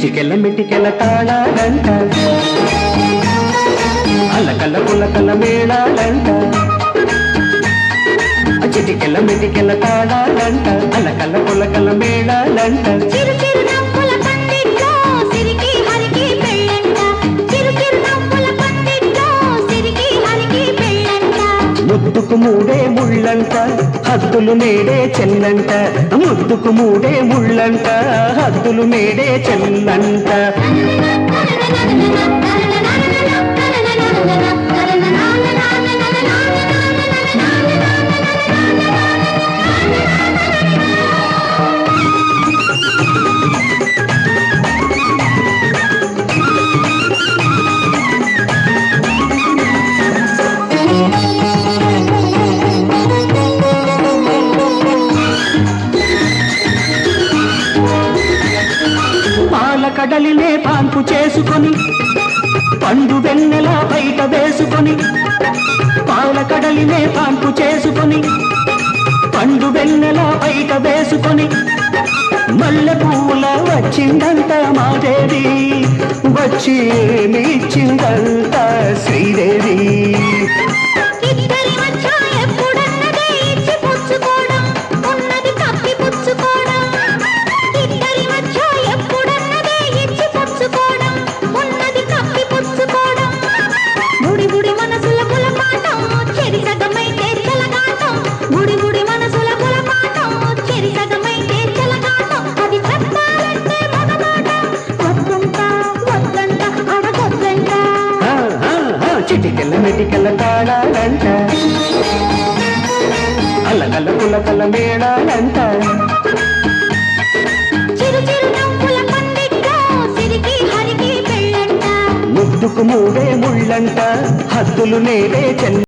చిటికెల మిటికెల తాళాలంట అల్లకల్ల పుల్లకల్ల మేళాలంట చిటికెల మిటికెల తాళాలంట అల్లకల్ల పుల్లకల్ల మేళాలంట ముద్దుకు మూడే ముళ్ళంట హద్దులు నేడే చెల్లంట ముద్దుకు మూడే ముళ్ళంట హద్దులు నేడే చెల్లంట కడలినే పాన్పు చేసుకొని పండు వెన్నెల బయట వేసుకొని పాల కడలినే పాన్పు చేసుకొని పండు వెన్నెల బయట వేసుకొని మల్లె పూల వచ్చిందంట మాదేవి వచ్చి మీచ్చిందంట శ్రీదేవి చిటికెల మెటికెల తాళాలంట అల్లకల్ల పుల్లకల్ల మేళాలంట ముద్దుకు మూడే ముళ్ళంట హద్దులు నేడే చెల్ల